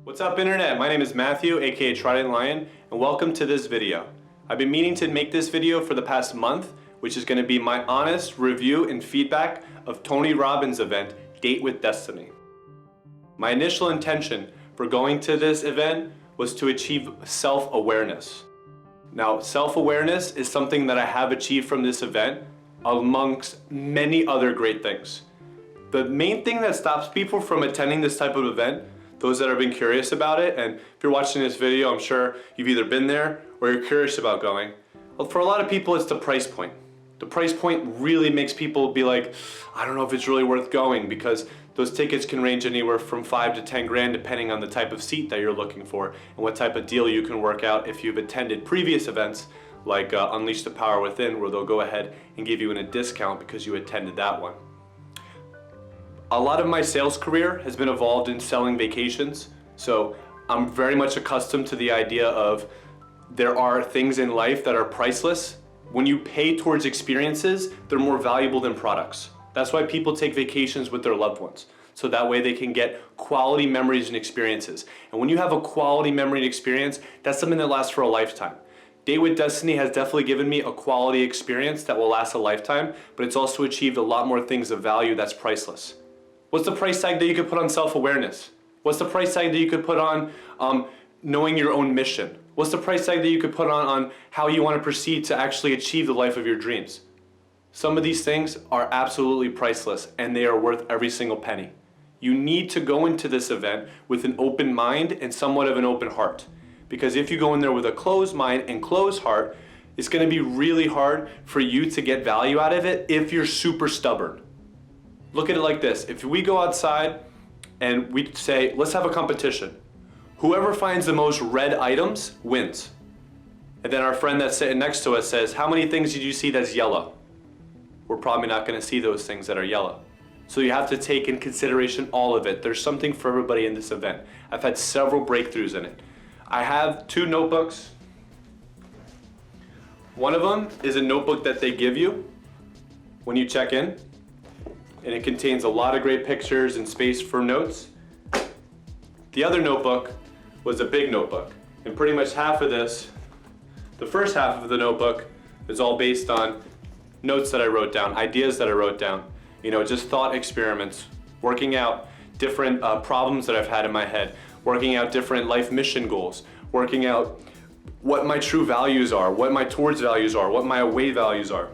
What's up, Internet? My name is Matthew, aka Trident Lion, and welcome to this video. I've been meaning to make this video for the past month, which is going to be my honest review and feedback of Tony Robbins' event, Date with Destiny. My initial intention for going to this event was to achieve self-awareness. Now, self-awareness is something that I have achieved from this event amongst many other great things. The main thing that stops people from attending this type of event, those that have been curious about it, and if you're watching this video, I'm sure you've either been there or you're curious about going. Well, for a lot of people, it's the price point. The price point really makes people be like, I don't know if it's really worth going, because those tickets can range anywhere from 5 to 10 grand depending on the type of seat that you're looking for and what type of deal you can work out if you've attended previous events like Unleash the Power Within, where they'll go ahead and give you a discount because you attended that one. A lot of my sales career has been involved in selling vacations, so I'm very much accustomed to the idea of there are things in life that are priceless. When you pay towards experiences, they're more valuable than products. That's why people take vacations with their loved ones, so that way they can get quality memories and experiences. And when you have a quality memory and experience, that's something that lasts for a lifetime. Date with Destiny has definitely given me a quality experience that will last a lifetime, but it's also achieved a lot more things of value that's priceless. What's the price tag that you could put on self-awareness? What's the price tag that you could put on knowing your own mission? What's the price tag that you could put on how you want to proceed to actually achieve the life of your dreams? Some of these things are absolutely priceless, and they are worth every single penny. You need to go into this event with an open mind and somewhat of an open heart. Because if you go in there with a closed mind and closed heart, it's going to be really hard for you to get value out of it if you're super stubborn. Look at it like this. If we go outside and we say, let's have a competition. Whoever finds the most red items wins. And then our friend that's sitting next to us says, how many things did you see that's yellow? We're probably not going to see those things that are yellow. So you have to take in consideration all of it. There's something for everybody in this event. I've had several breakthroughs in it. I have 2 notebooks. One of them is a notebook that they give you when you check in, and it contains a lot of great pictures and space for notes. The other notebook was a big notebook, and pretty much half of this, the first half of the notebook, is all based on notes that I wrote down, ideas that I wrote down, just thought experiments, working out different problems that I've had in my head, working out different life mission goals, working out what my true values are, what my towards values are, what my away values are.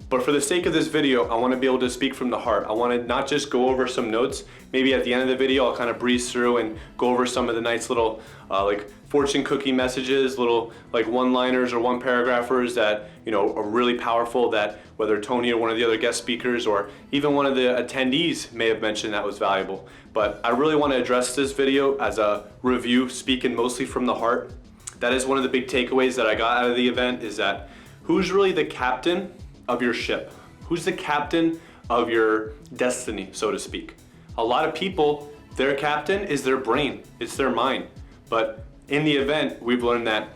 But for the sake of this video, I want to be able to speak from the heart. I want to not just go over some notes. Maybe at the end of the video, I'll kind of breeze through and go over some of the nice little like fortune cookie messages, little like one-liners or one-paragraphers that are really powerful, that whether Tony or one of the other guest speakers or even one of the attendees may have mentioned that was valuable. But I really want to address this video as a review, speaking mostly from the heart. That is one of the big takeaways that I got out of the event, is that who's really the captain of your ship? Who's the captain of your destiny, so to speak? A lot of people, their captain is their brain, it's their mind. But in the event, we've learned that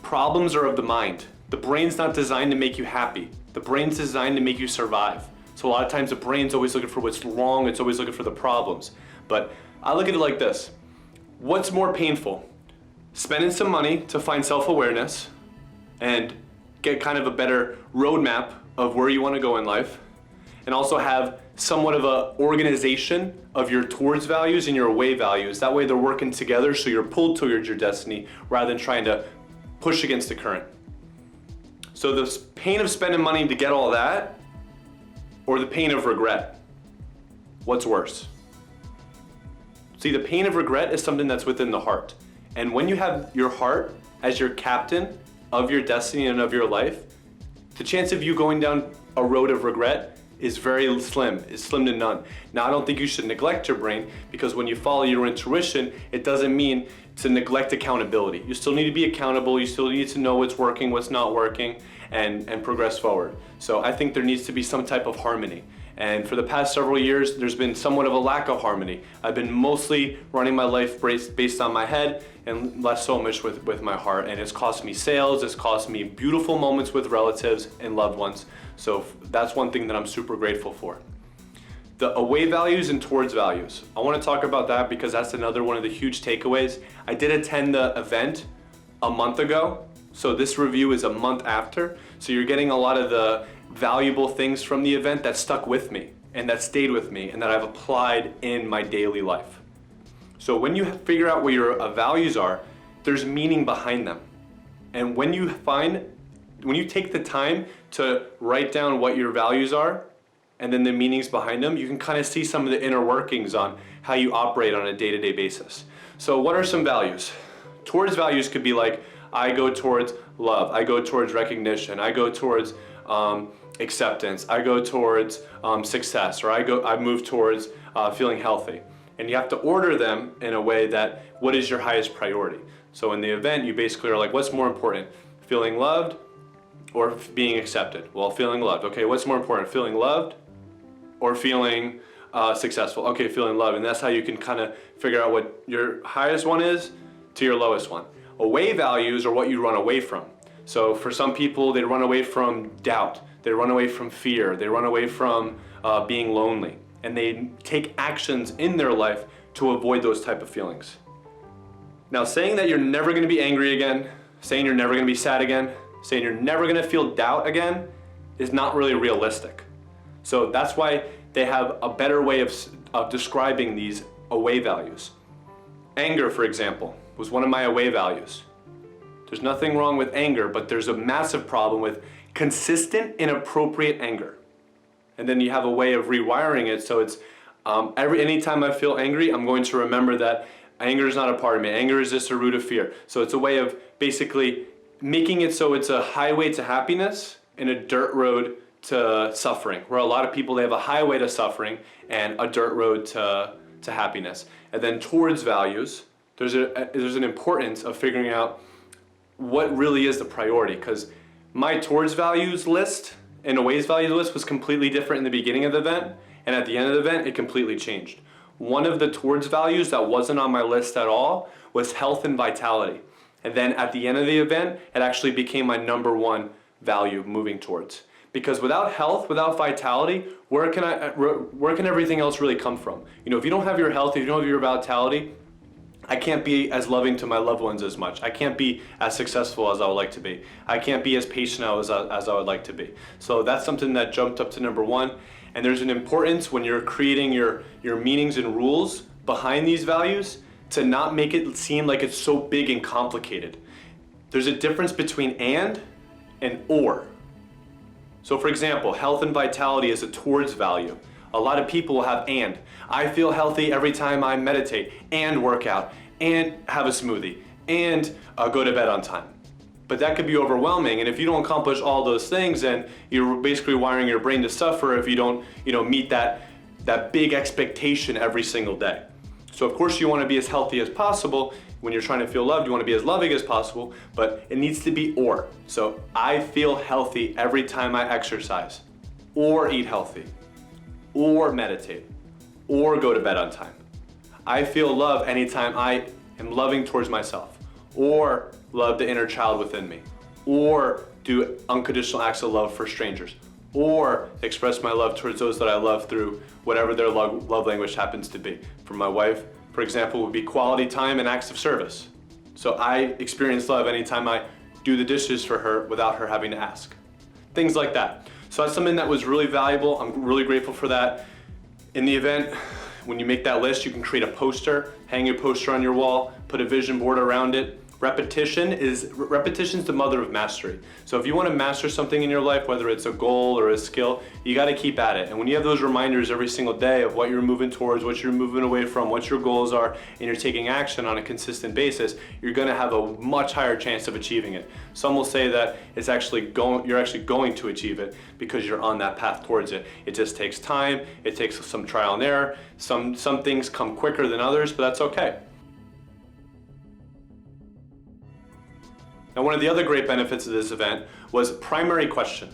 problems are of the mind. The brain's not designed to make you happy. The brain's designed to make you survive. So a lot of times the brain's always looking for what's wrong, it's always looking for the problems. But I look at it like this. What's more painful? Spending some money to find self-awareness and get kind of a better roadmap of where you want to go in life, and also have somewhat of a organization of your towards values and your away values. That way they're working together, so you're pulled towards your destiny rather than trying to push against the current. So the pain of spending money to get all that, or the pain of regret, what's worse? See, the pain of regret is something that's within the heart. And when you have your heart as your captain of your destiny and of your life, the chance of you going down a road of regret is very slim. It's slim to none. Now, I don't think you should neglect your brain, because when you follow your intuition, it doesn't mean to neglect accountability. You still need to be accountable. You still need to know what's working, what's not working, and progress forward. So I think there needs to be some type of harmony. And for the past several years, there's been somewhat of a lack of harmony. I've been mostly running my life based on my head and less so much with my heart. And it's cost me sales, it's cost me beautiful moments with relatives and loved ones. So that's one thing that I'm super grateful for. The away values and towards values. I want to talk about that because that's another one of the huge takeaways. I did attend the event a month ago, so this review is a month after. So you're getting a lot of the valuable things from the event that stuck with me and that stayed with me and that I've applied in my daily life. So when you figure out what your values are, there's meaning behind them. And when you take the time to write down what your values are and then the meanings behind them, you can kind of see some of the inner workings on how you operate on a day-to-day basis. So what are some values? Towards values could be like, I go towards love, I go towards recognition, I go towards acceptance, I go towards success, or I move towards feeling healthy. And you have to order them in a way that, what is your highest priority? So in the event, you basically are like, what's more important? Feeling loved or being accepted? Well, feeling loved. Okay, what's more important? Feeling loved or feeling successful? Okay, feeling loved. And that's how you can kind of figure out what your highest one is to your lowest one. Away values are what you run away from. So for some people, they run away from doubt. They run away from fear. They run away from being lonely. And they take actions in their life to avoid those type of feelings. Now, saying that you're never gonna be angry again, saying you're never gonna be sad again, saying you're never gonna feel doubt again is not really realistic. So that's why they have a better way of describing these away values. Anger, for example, was one of my away values. There's nothing wrong with anger, but there's a massive problem with consistent, inappropriate anger. And then you have a way of rewiring it so it's anytime I feel angry, I'm going to remember that anger is not a part of me. Anger is just a root of fear. So it's a way of basically making it so it's a highway to happiness and a dirt road to suffering. Where a lot of people, they have a highway to suffering and a dirt road to happiness. And then towards values, there's an importance of figuring out what really is the priority, because my towards values list and aways values list was completely different in the beginning of the event, and at the end of the event, it completely changed. One of the towards values that wasn't on my list at all was health and vitality. And then at the end of the event, it actually became my number one value moving towards. Because without health, without vitality, where can everything else really come from? You know, if you don't have your health, if you don't have your vitality, I can't be as loving to my loved ones as much. I can't be as successful as I would like to be. I can't be as patient as I would like to be. So that's something that jumped up to number one. And there's an importance when you're creating your meanings and rules behind these values to not make it seem like it's so big and complicated. There's a difference between and or. So for example, health and vitality is a towards value. A lot of people will have and. I feel healthy every time I meditate and work out and have a smoothie and go to bed on time. But that could be overwhelming, and if you don't accomplish all those things, then you're basically wiring your brain to suffer if you don't meet that big expectation every single day. So of course you want to be as healthy as possible. When you're trying to feel loved, you want to be as loving as possible, but it needs to be or. So I feel healthy every time I exercise, or eat healthy, or meditate, or go to bed on time. I feel love anytime I am loving towards myself, or love the inner child within me, or do unconditional acts of love for strangers, or express my love towards those that I love through whatever their love language happens to be. For my wife, for example, would be quality time and acts of service. So I experience love anytime I do the dishes for her without her having to ask. Things like that. So that's something that was really valuable. I'm really grateful for that. In the event, when you make that list, you can create a poster, hang your poster on your wall, put a vision board around it. Repetition is the mother of mastery. So if you want to master something in your life, whether it's a goal or a skill, you got to keep at it. And when you have those reminders every single day of what you're moving towards, what you're moving away from, what your goals are, and you're taking action on a consistent basis, you're going to have a much higher chance of achieving it. Some will say that you're actually going to achieve it because you're on that path towards it. It just takes time. It takes some trial and error. Some things come quicker than others, but that's okay. Now, one of the other great benefits of this event was primary question.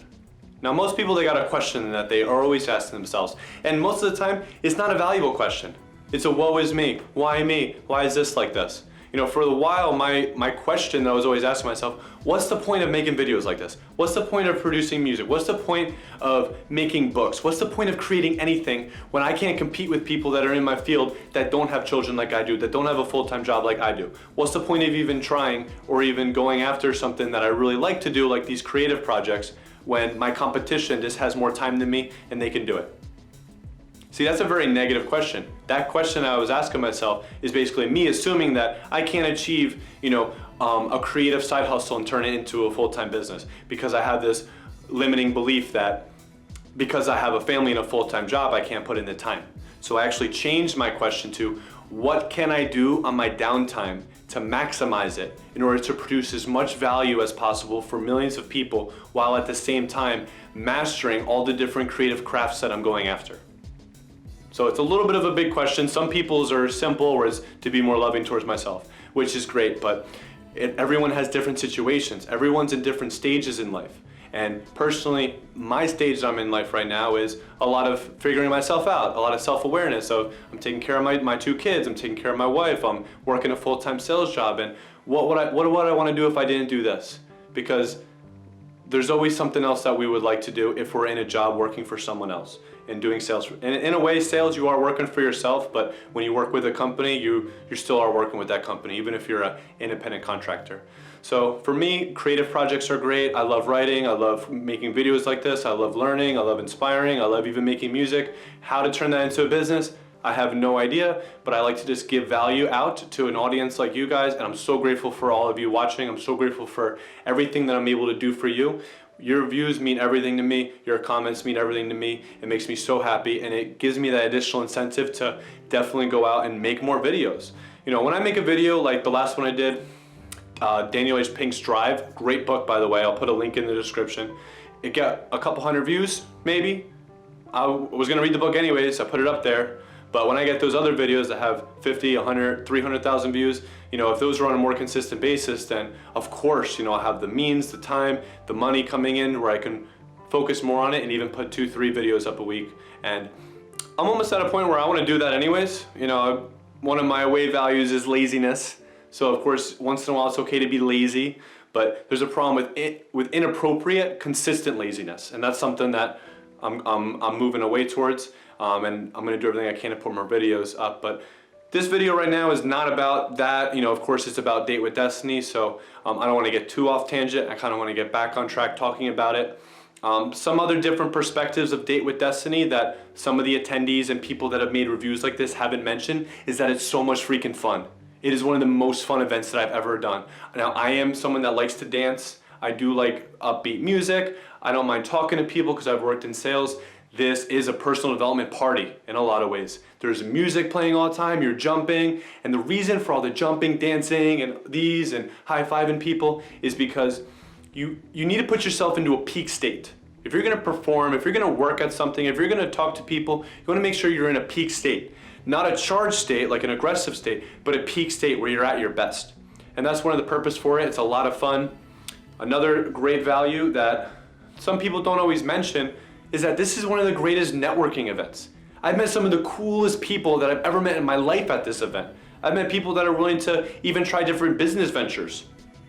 Now, most people, they got a question that they are always asking themselves. And most of the time, it's not a valuable question. It's a woe is me. Why me? Why is this like this? For a while, my question that I was always asking myself, what's the point of making videos like this? What's the point of producing music? What's the point of making books? What's the point of creating anything when I can't compete with people that are in my field that don't have children like I do, that don't have a full-time job like I do? What's the point of even trying or even going after something that I really like to do, like these creative projects, when my competition just has more time than me and they can do it? See, that's a very negative question. That question I was asking myself is basically me assuming that I can't achieve, a creative side hustle and turn it into a full-time business because I have this limiting belief that because I have a family and a full-time job, I can't put in the time. So I actually changed my question to, what can I do on my downtime to maximize it in order to produce as much value as possible for millions of people while at the same time mastering all the different creative crafts that I'm going after? So it's a little bit of a big question. Some people's are simple, whereas to be more loving towards myself, which is great, but everyone has different situations. Everyone's in different stages in life. And personally, my stage I'm in life right now is a lot of figuring myself out, a lot of self-awareness. So I'm taking care of my 2 kids, I'm taking care of my wife, I'm working a full-time sales job, and what would I want to do if I didn't do this? Because there's always something else that we would like to do if we're in a job working for someone else and doing sales. And in a way, sales, you are working for yourself, but when you work with a company, you still are working with that company, even if you're an independent contractor. So for me, creative projects are great. I love writing, I love making videos like this, I love learning, I love inspiring, I love even making music. How to turn that into a business, I have no idea, but I like to just give value out to an audience like you guys, and I'm so grateful for all of you watching. I'm so grateful for everything that I'm able to do for you. Your views mean everything to me, your comments mean everything to me. It makes me so happy, and it gives me that additional incentive to definitely go out and make more videos. When I make a video like the last one I did, Daniel H. Pink's Drive, great book by the way, I'll put a link in the description. It got a couple hundred views, maybe. I was gonna read the book anyways, I put it up there. But when I get those other videos that have 50, 100, 300,000 views, if those are on a more consistent basis, then of course, I'll have the means, the time, the money coming in where I can focus more on it and even put 2-3 videos up a week. And I'm almost at a point where I want to do that anyways. One of my way values is laziness. So of course, once in a while it's okay to be lazy, but there's a problem with inappropriate, consistent laziness. And that's something that I'm moving away towards. And I'm gonna do everything I can to put more videos up. But this video right now is not about that. Of course it's about Date with Destiny, so I don't wanna get too off tangent. I kinda wanna get back on track talking about it. Some other different perspectives of Date with Destiny that some of the attendees and people that have made reviews like this haven't mentioned is that it's so much freaking fun. It is one of the most fun events that I've ever done. Now, I am someone that likes to dance. I do like upbeat music. I don't mind talking to people because I've worked in sales. This is a personal development party in a lot of ways. There's music playing all the time, you're jumping, and the reason for all the jumping, dancing, and high-fiving people is because you need to put yourself into a peak state. If you're gonna perform, if you're gonna work at something, if you're gonna talk to people, you wanna make sure you're in a peak state. Not a charged state, like an aggressive state, but a peak state where you're at your best. And that's one of the purpose for it. It's a lot of fun. Another great value that some people don't always mention is that this is one of the greatest networking events. I've met some of the coolest people that I've ever met in my life at this event. I've met people that are willing to even try different business ventures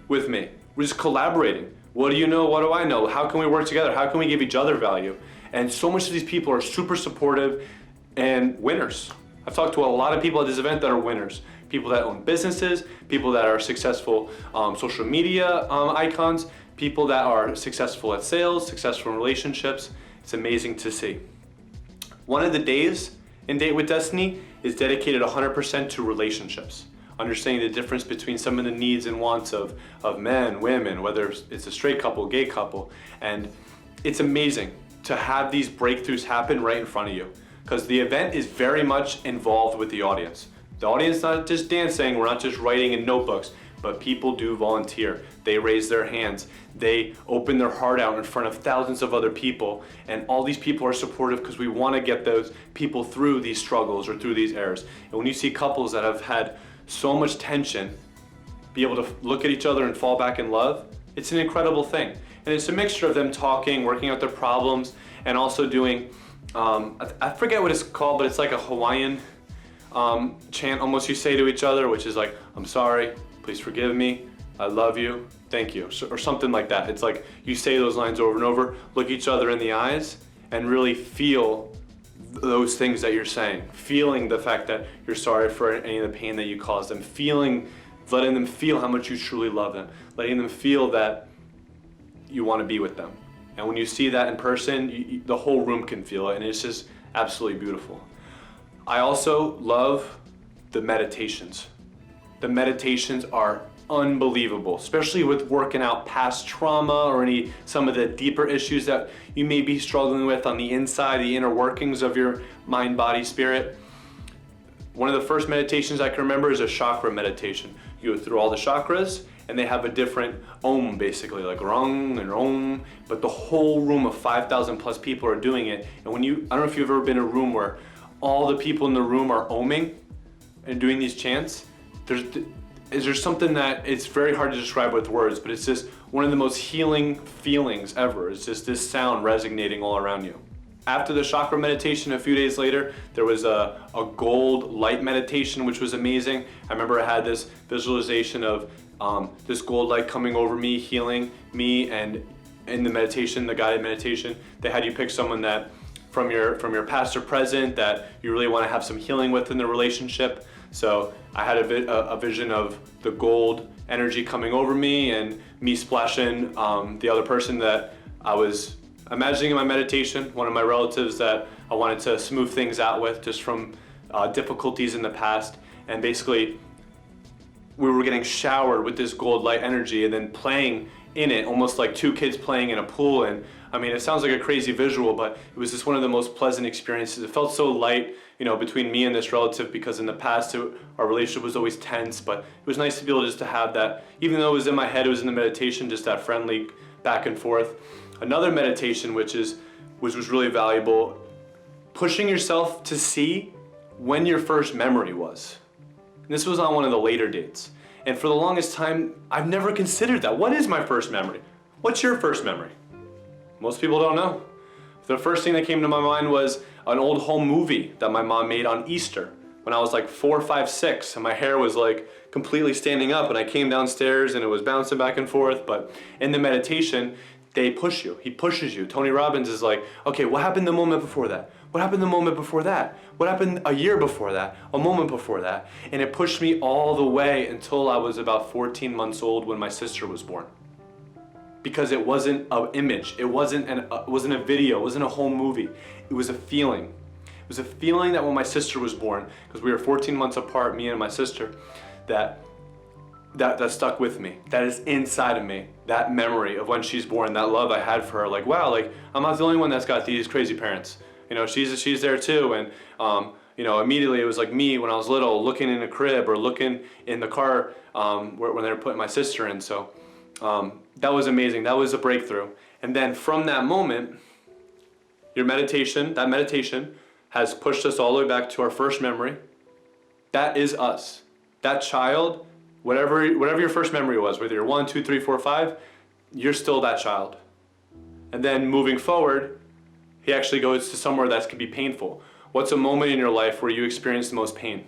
with me. We're just collaborating. What do you know? What do I know? How can we work together? How can we give each other value? And so much of these people are super supportive and winners. I've talked to a lot of people at this event that are winners. People that own businesses, people that are successful social media icons, people that are successful at sales, successful in relationships. It's amazing to see. One of the days in Date with Destiny is dedicated 100% to relationships. Understanding the difference between some of the needs and wants of men, women, whether it's a straight couple, gay couple. And it's amazing to have these breakthroughs happen right in front of you, because the event is very much involved with the audience. The audience is not just dancing, we're not just writing in notebooks, but people do volunteer. They raise their hands. They open their heart out in front of thousands of other people, and all these people are supportive because we want to get those people through these struggles or through these errors. And when you see couples that have had so much tension be able to look at each other and fall back in love, it's an incredible thing. And it's a mixture of them talking, working out their problems, and also doing, I forget what it's called, but it's like a Hawaiian chant almost you say to each other, which is like, I'm sorry, please forgive me, I love you, thank you, or something like that. It's like you say those lines over and over, look each other in the eyes, and really feel those things that you're saying. Feeling the fact that you're sorry for any of the pain that you caused them. Letting them feel how much you truly love them. Letting them feel that you want to be with them. And when you see that in person, the whole room can feel it, and it's just absolutely beautiful. I also love the meditations. The meditations are unbelievable, especially with working out past trauma or some of the deeper issues that you may be struggling with on the inside, the inner workings of your mind, body, spirit. One of the first meditations I can remember is a chakra meditation. You go through all the chakras, and they have a different om, basically, like rung and om, but the whole room of 5,000 plus people are doing it. And I don't know if you've ever been in a room where all the people in the room are oming and doing these chants. There's something that it's very hard to describe with words, but it's just one of the most healing feelings ever. It's just this sound resonating all around you. After the chakra meditation, a few days later, there was a gold light meditation, which was amazing. I remember I had this visualization of this gold light coming over me, healing me, and in the meditation, the guided meditation, they had you pick someone that from your past or present that you really want to have some healing with in the relationship. So I had a vision of the gold energy coming over me and me splashing the other person that I was imagining in my meditation, one of my relatives that I wanted to smooth things out with just from difficulties in the past. And basically we were getting showered with this gold light energy and then playing in it, almost like two kids playing in a pool. And I mean, it sounds like a crazy visual, but it was just one of the most pleasant experiences. It felt so light, between me and this relative, because in the past our relationship was always tense, but it was nice to be able just to have that, even though it was in my head, it was in the meditation, just that friendly back and forth. Another meditation, which was really valuable, pushing yourself to see when your first memory was. And this was on one of the later dates. And for the longest time, I've never considered that. What is my first memory? What's your first memory? Most people don't know. The first thing that came to my mind was an old home movie that my mom made on Easter when I was like 4, 5, 6, and my hair was like completely standing up, and I came downstairs and it was bouncing back and forth. But in the meditation, they push you. He pushes you. Tony Robbins is like, okay, what happened the moment before that? What happened the moment before that? What happened a year before that? A moment before that? And it pushed me all the way until I was about 14 months old when my sister was born. Because it wasn't an image, it wasn't a video, it wasn't a whole movie. It was a feeling. It was a feeling that when my sister was born, because we were 14 months apart, me and my sister, that stuck with me. That is inside of me. That memory of when she's born, that love I had for her. Like, wow, like I'm not the only one that's got these crazy parents. She's there too. And immediately it was like me when I was little, looking in a crib or looking in the car when they were putting my sister in. So that was amazing. That was a breakthrough. And then from that moment, that meditation has pushed us all the way back to our first memory. That is us. That child, whatever your first memory was, whether you're 1, 2, 3, 4, 5, you're still that child. And then moving forward, he actually goes to somewhere that could be painful. What's a moment in your life where you experienced the most pain?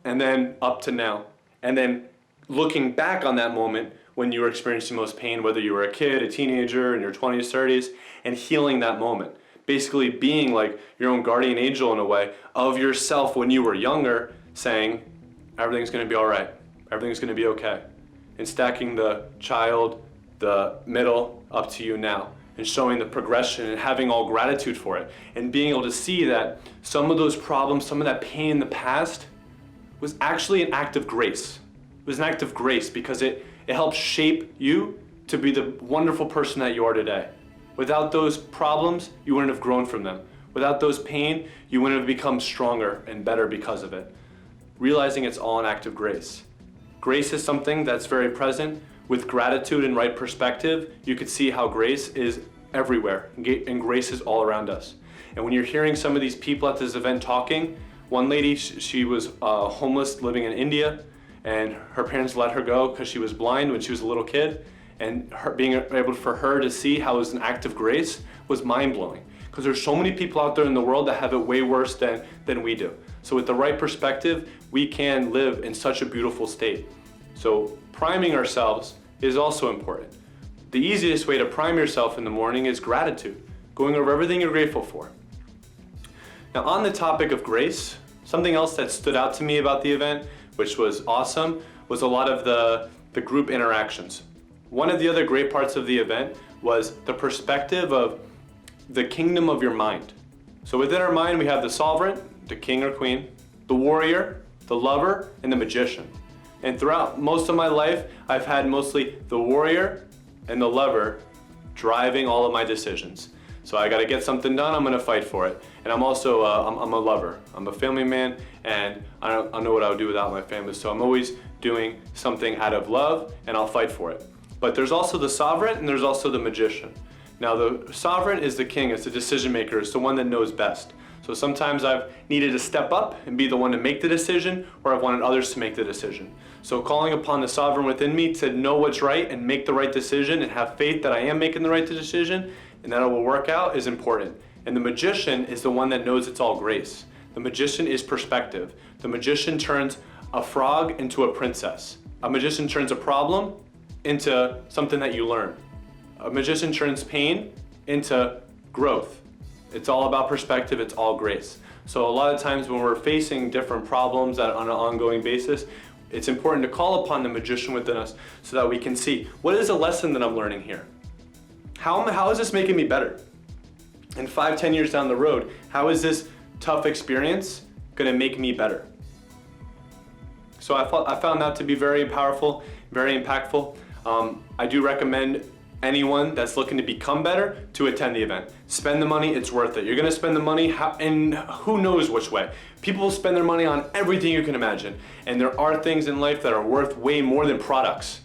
And then up to now. And then looking back on that moment when you were experiencing the most pain, whether you were a kid, a teenager, in your 20s, 30s, and healing that moment. Basically being like your own guardian angel in a way of yourself when you were younger, saying, everything's gonna be all right. Everything's gonna be okay. And stacking the child, the middle, up to you now. And showing the progression and having all gratitude for it. And being able to see that some of those problems, some of that pain in the past was actually an act of grace. It was an act of grace because it helps shape you to be the wonderful person that you are today. Without those problems, you wouldn't have grown from them. Without those pain, you wouldn't have become stronger and better because of it. Realizing it's all an act of grace. Grace is something that's very present. With gratitude and right perspective, you could see how grace is everywhere, and grace is all around us. And when you're hearing some of these people at this event talking, one lady, she was homeless living in India, and her parents let her go because she was blind when she was a little kid, and being able for her to see how it was an act of grace was mind-blowing. Because there's so many people out there in the world that have it way worse than we do. So with the right perspective, we can live in such a beautiful state. So priming ourselves is also important. The easiest way to prime yourself in the morning is gratitude, going over everything you're grateful for. Now on the topic of grace, something else that stood out to me about the event, which was awesome, was a lot of the group interactions. One of the other great parts of the event was the perspective of the kingdom of your mind. So within our mind, we have the sovereign, the king or queen, the warrior, the lover, and the magician. And throughout most of my life, I've had mostly the warrior and the lover driving all of my decisions. So I gotta get something done, I'm gonna fight for it. And I'm also, I'm a lover. I'm a family man, and I don't know what I would do without my family. So I'm always doing something out of love, and I'll fight for it. But there's also the sovereign, and there's also the magician. Now the sovereign is the king, it's the decision maker, it's the one that knows best. So sometimes I've needed to step up and be the one to make the decision, or I've wanted others to make the decision. So calling upon the sovereign within me to know what's right and make the right decision and have faith that I am making the right decision and that it will work out is important. And the magician is the one that knows it's all grace. The magician is perspective. The magician turns a frog into a princess. A magician turns a problem into something that you learn. A magician turns pain into growth. It's all about perspective, it's all grace. So a lot of times when we're facing different problems on an ongoing basis, it's important to call upon the magician within us so that we can see, what is a lesson that I'm learning here? How is this making me better? And 5-10 years down the road, how is this tough experience gonna make me better? So I found that to be very powerful, very impactful. I do recommend anyone that's looking to become better to attend the event. Spend the money, it's worth it. You're gonna spend the money in who knows which way. People spend their money on everything you can imagine. And there are things in life that are worth way more than products.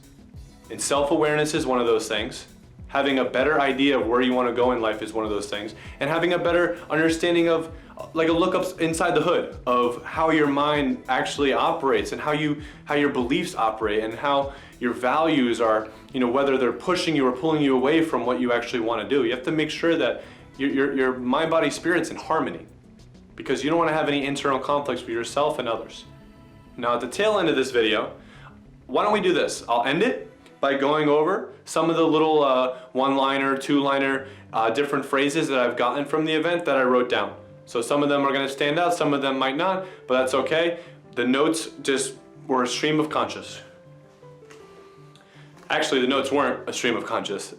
And self-awareness is one of those things. Having a better idea of where you wanna go in life is one of those things. And having a better understanding of, like a look up inside the hood of how your mind actually operates and how your beliefs operate and how your values are, whether they're pushing you or pulling you away from what you actually want to do. You have to make sure that your mind, body, spirit's in harmony, because you don't want to have any internal conflicts with yourself and others. Now at the tail end of this video, why don't we do this? I'll end it by going over some of the little one-liner, two-liner, different phrases that I've gotten from the event that I wrote down. So some of them are gonna stand out, some of them might not, but that's okay. The notes just were a stream of conscious. Actually, the notes weren't a stream of conscious.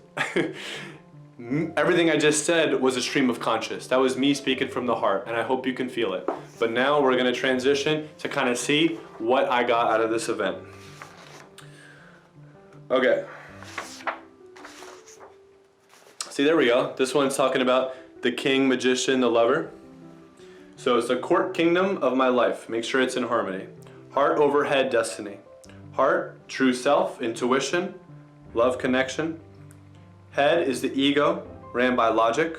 Everything I just said was a stream of conscious. That was me speaking from the heart, and I hope you can feel it. But now we're gonna transition to kind of see what I got out of this event. Okay. See, there we go. This one's talking about the king, magician, the lover. So it's the court kingdom of my life. Make sure it's in harmony. Heart over head, destiny. Heart, true self, intuition, love, connection. Head is the ego, ran by logic.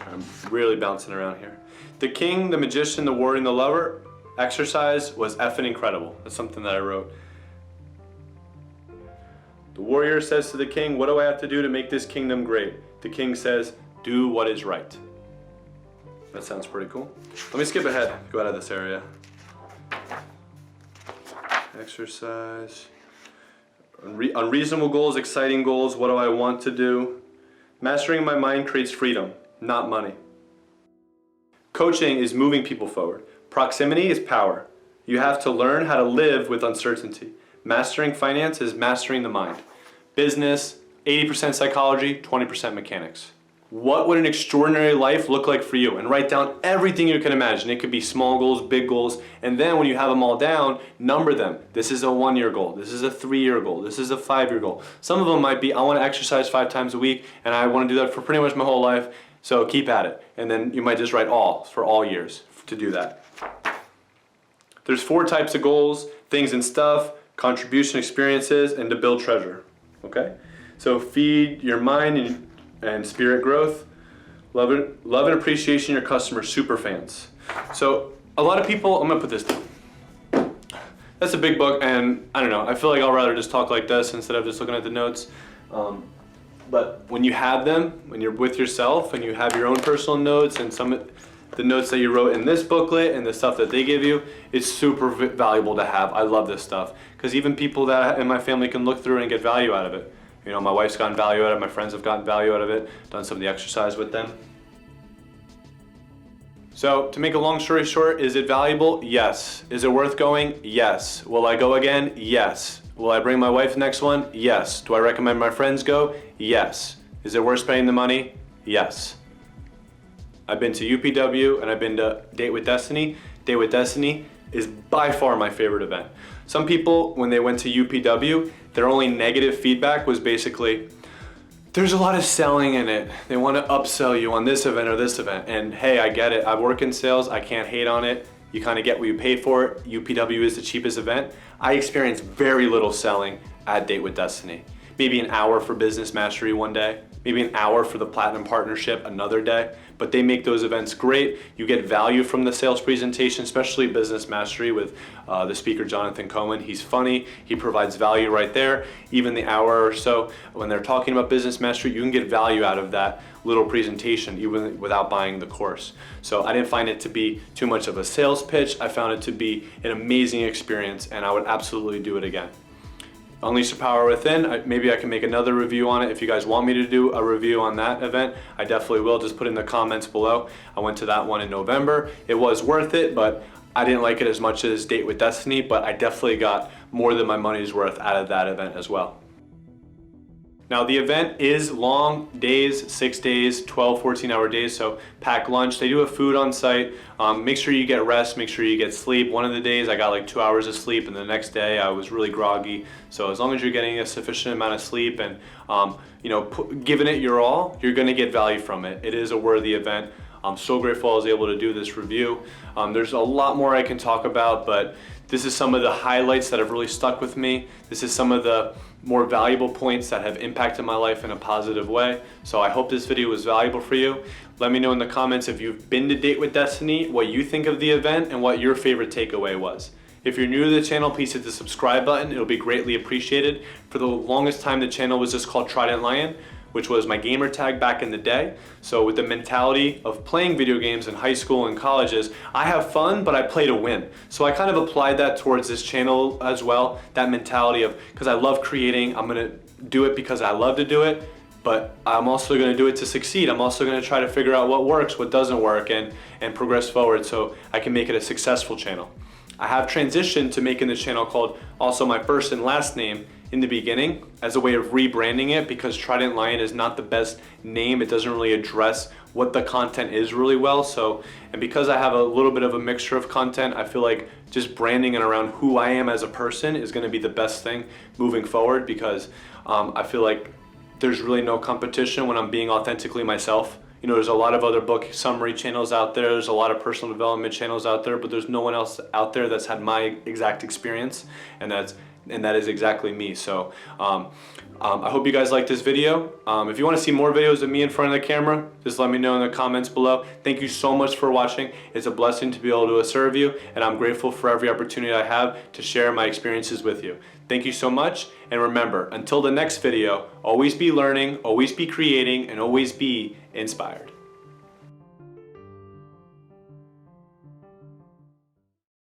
I'm really bouncing around here. The king, the magician, the warrior, and the lover. Exercise was effing incredible. That's something that I wrote. The warrior says to the king, what do I have to do to make this kingdom great? The king says, do what is right. That sounds pretty cool. Let me skip ahead, go out of this area. Exercise. Unreasonable goals, exciting goals, what do I want to do? Mastering my mind creates freedom, not money. Coaching is moving people forward. Proximity is power. You have to learn how to live with uncertainty. Mastering finance is mastering the mind. Business, 80% psychology, 20% mechanics. What would an extraordinary life look like for you? And write down everything you can imagine. It could be small goals, big goals, and then when you have them all down, number them. This is a 1-year goal. This is a 3-year goal. This is a 5-year goal. Some of them might be, I want to exercise 5 times a week, and I want to do that for pretty much my whole life, so keep at it. And then you might just write all for all years to do that. There's 4 types of goals: things and stuff, contribution, experiences, and to build treasure. Okay? So feed your mind and spirit growth. Love and appreciation your customers, super fans. So a lot of people, I'm gonna put this down. That's a big book, and I don't know, I feel like I'll rather just talk like this instead of just looking at the notes. But when you have them, when you're with yourself and you have your own personal notes and some, the notes that you wrote in this booklet and the stuff that they give you is super valuable to have. I love this stuff because even people that in my family can look through and get value out of it. You know, my wife's gotten value out of it, my friends have gotten value out of it, done some of the exercise with them. So to make a long story short, is it valuable? Yes. Is it worth going? Yes. Will I go again? Yes. Will I bring my wife next one? Yes. Do I recommend my friends go? Yes. Is it worth spending the money? Yes. I've been to UPW and I've been to Date with Destiny. Date with Destiny is by far my favorite event. Some people, when they went to UPW, their only negative feedback was basically, there's a lot of selling in it. They want to upsell you on this event or this event. And hey, I get it. I work in sales. I can't hate on it. You kind of get what you pay for. UPW is the cheapest event. I experienced very little selling at Date with Destiny. Maybe an hour for Business Mastery one day, maybe an hour for the Platinum Partnership another day, but they make those events great. You get value from the sales presentation, especially Business Mastery with the speaker Jonathan Cohen. He's funny, he provides value right there. Even the hour or so when they're talking about Business Mastery, you can get value out of that little presentation even without buying the course. So I didn't find it to be too much of a sales pitch. I found it to be an amazing experience and I would absolutely do it again. Unleash the Power Within, maybe I can make another review on it. If you guys want me to do a review on that event, I definitely will. Just put in the comments below. I went to that one in November. It was worth it, but I didn't like it as much as Date with Destiny, but I definitely got more than my money's worth out of that event as well. Now the event is long days, 6 days, 12, 14-hour days, so pack lunch. They do have food on site. Make sure you get rest, make sure you get sleep. One of the days I got like 2 hours of sleep and the next day I was really groggy. So as long as you're getting a sufficient amount of sleep and giving it your all, you're gonna get value from it. It is a worthy event. I'm so grateful I was able to do this review. There's a lot more I can talk about, but this is some of the highlights that have really stuck with me. This is some of the more valuable points that have impacted my life in a positive way. So I hope this video was valuable for you. Let me know in the comments if you've been to Date with Destiny, what you think of the event, and what your favorite takeaway was. If you're new to the channel, please hit the subscribe button. It'll be greatly appreciated. For the longest time, the channel was just called Trident Lion, which was my gamer tag back in the day. So with the mentality of playing video games in high school and colleges, I have fun, but I play to win. So I kind of applied that towards this channel as well, that mentality of, because I love creating, I'm gonna do it because I love to do it, but I'm also gonna do it to succeed. I'm also gonna try to figure out what works, what doesn't work, and progress forward so I can make it a successful channel. I have transitioned to making this channel called also my first and last name in the beginning as a way of rebranding it because Trident Lion is not the best name. It doesn't really address what the content is really well. So, and because I have a little bit of a mixture of content, I feel like just branding it around who I am as a person is gonna be the best thing moving forward because I feel like there's really no competition when I'm being authentically myself. You know, there's a lot of other book summary channels out there. There's a lot of personal development channels out there, but there's no one else out there that's had my exact experience, and that is exactly me. So I hope you guys like this video. If you want to see more videos of me in front of the camera, just let me know in the comments below. Thank you so much for watching. It's a blessing to be able to serve you, and I'm grateful for every opportunity I have to share my experiences with you. Thank you so much, and remember, until the next video, always be learning, always be creating, and always be inspired.